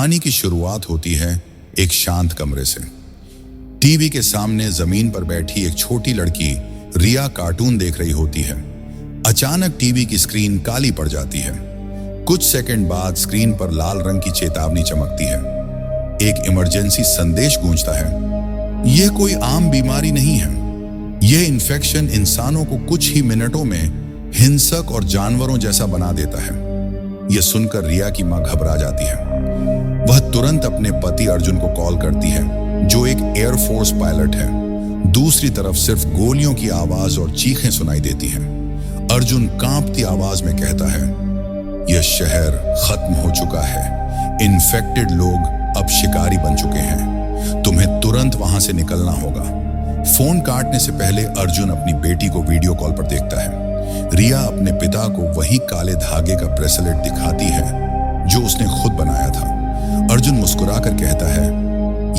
कहानी की शुरुआत होती है एक शांत कमरे से। टीवी के सामने जमीन पर बैठी एक छोटी लड़की रिया कार्टून देख रही होती है। अचानक टीवी की स्क्रीन काली पड़ जाती है। कुछ सेकंड बाद स्क्रीन पर लाल रंग की चेतावनी चमकती है। एक इमरजेंसी संदेश गूंजता है। यह कोई आम बीमारी नहीं है। यह इन्फेक्शन इंसानों को कुछ ही मिनटों में हिंसक और जानवरों जैसा बना देता है। यह सुनकर रिया की मां घबरा जाती है। वह तुरंत अपने पति अर्जुन को कॉल करती है, जो एक एयरफोर्स पायलट है। दूसरी तरफ सिर्फ गोलियों की आवाज और चीखें सुनाई देती हैं। अर्जुन कांपती आवाज में कहता है, यह शहर खत्म हो चुका है। इन्फेक्टेड लोग अब शिकारी बन चुके हैं। तुम्हें तुरंत वहां से निकलना होगा। फोन काटने से पहले अर्जुन अपनी बेटी को वीडियो कॉल पर देखता है। रिया अपने पिता को वही काले धागे का ब्रेसलेट दिखाती है जो उसने खुद बनाया था। अर्जुन मुस्कुराकर कहता है,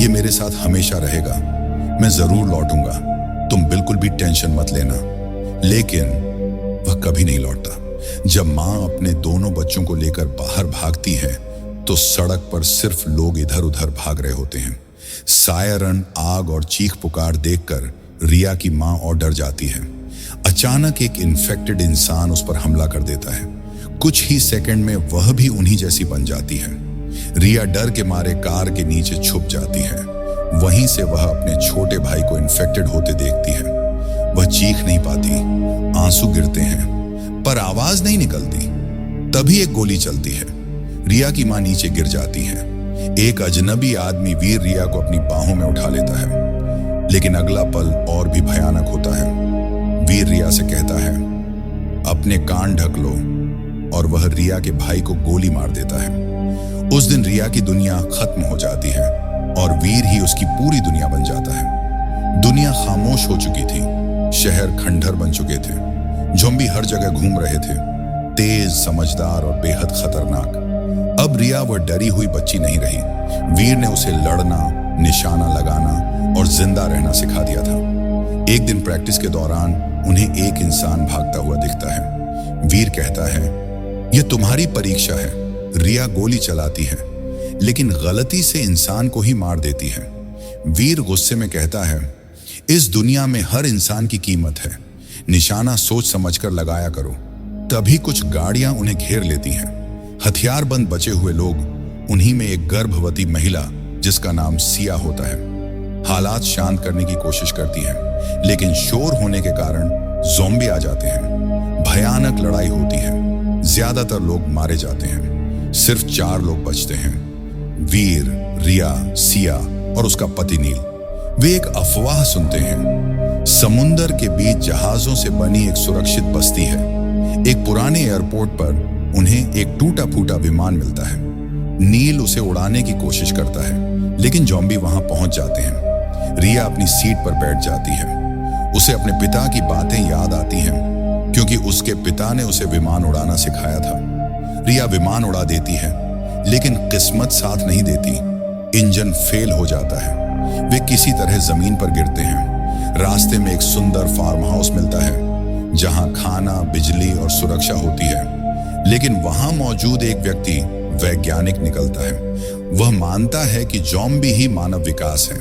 ये मेरे साथ हमेशा रहेगा। मैं जरूर लौटूंगा, तुम बिल्कुल भी टेंशन मत लेना। लेकिन वह कभी नहीं लौटता। जब मां अपने दोनों बच्चों को लेकर बाहर भागती है तो सड़क पर सिर्फ लोग इधर उधर भाग रहे होते हैं। सायरन, आग और चीख पुकार देखकर रिया की मां और डर जाती है। अचानक एक इन्फेक्टेड इंसान उस पर हमला कर देता है। कुछ ही सेकंड में वह भी उन्हीं जैसी बन जाती है। रिया डर के मारे कार के नीचे छुप जाती है। वहीं से वह अपने छोटे भाई को इन्फेक्टेड होते देखती है। वह चीख नहीं पाती, आंसू गिरते हैं, पर आवाज नहीं निकलती। तभी एक गोली चलती है। रिया की मां नीचे गिर जाती है। एक अजनबी आदमी वीर रिया को अपनी बाहों में उठा लेता है। लेकिन अगला पल और भी भयानक होता है। वीर रिया से कहता है, अपने कान ढक लो, और वह रिया के भाई को गोली मार देता है। उस दिन रिया की दुनिया खत्म हो जाती है और वीर ही उसकी पूरी दुनिया बन जाता है। दुनिया खामोश हो चुकी थी। शहर खंडहर बन चुके थे। ज़ॉम्बी हर जगह घूम रहे थे, तेज, समझदार और बेहद खतरनाक। अब रिया वह डरी हुई बच्ची नहीं रही। वीर ने उसे लड़ना, निशाना लगाना और जिंदा रहना सिखा दिया था। एक दिन प्रैक्टिस के दौरान उन्हें एक इंसान भागता हुआ दिखता है। वीर कहता है, यह तुम्हारी परीक्षा है। रिया गोली चलाती है, लेकिन गलती से इंसान को ही मार देती है। वीर गुस्से में कहता है, इस दुनिया में हर इंसान की कीमत है। निशाना सोच समझकर लगाया करो। तभी कुछ गाड़ियां उन्हें घेर लेती हैं। हथियारबंद बचे हुए लोग, उन्हीं में एक गर्भवती महिला जिसका नाम सिया होता है, हालात शांत करने की कोशिश करती है। लेकिन शोर होने के कारण ज़ॉम्बी आ जाते हैं। भयानक लड़ाई होती है। ज्यादातर लोग मारे जाते हैं। सिर्फ 4 लोग बचते हैं, वीर, रिया, सिया और उसका पति नील। वे एक अफवाह सुनते हैं। समुंदर के बीच जहाजों से बनी एक सुरक्षित बस्ती है। एक पुराने एयरपोर्ट पर उन्हें एक टूटा फूटा विमान मिलता है। नील उसे उड़ाने की कोशिश करता है, लेकिन ज़ॉम्बी वहां पहुंच जाते हैं। रिया अपनी सीट पर बैठ जाती है। उसे अपने पिता की बातें याद आती हैं, क्योंकि उसके पिता ने उसे विमान उड़ाना सिखाया था। रिया विमान उड़ा देती है, लेकिन किस्मत साथ नहीं देती। इंजन फेल हो जाता है। वे किसी तरह जमीन पर गिरते हैं। रास्ते में एक सुंदर फार्म हाउस मिलता है, जहां खाना, बिजली और सुरक्षा होती है। लेकिन वहां मौजूद एक व्यक्ति वैज्ञानिक निकलता है। वह मानता है कि ज़ॉम्बी ही मानव विकास है।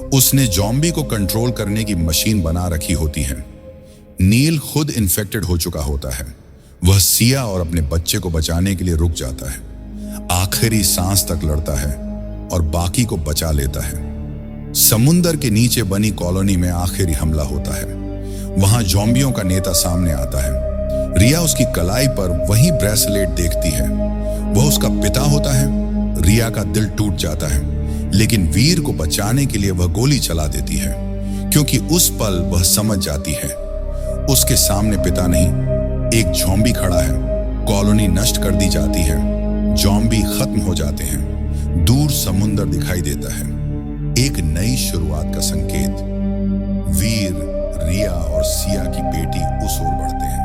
उसने ज़ॉम्बी को कंट्रोल करने की मशीन बना रखी होती है। नील खुद इन्फेक्टेड हो चुका होता है। वह सिया और अपने बच्चे को बचाने के लिए रुक जाता है। आखिरी सांस तक लड़ता है और बाकी को बचा लेता है। समुंदर के नीचे बनी कॉलोनी में आखिरी हमला होता है। वहां ज़ॉम्बियों का नेता सामने आता है। रिया उसकी कलाई पर वही ब्रेसलेट देखती है। वह उसका पिता होता है। रिया का दिल टूट जाता है, लेकिन वीर को बचाने के लिए वह गोली चला देती है, क्योंकि उस पल वह समझ जाती है उसके सामने पिता नहीं, एक ज़ॉम्बी खड़ा है। कॉलोनी नष्ट कर दी जाती है। ज़ॉम्बी खत्म हो जाते हैं। दूर समुंदर दिखाई देता है, एक नई शुरुआत का संकेत। वीर, रिया और सिया की बेटी उस ओर बढ़ते हैं।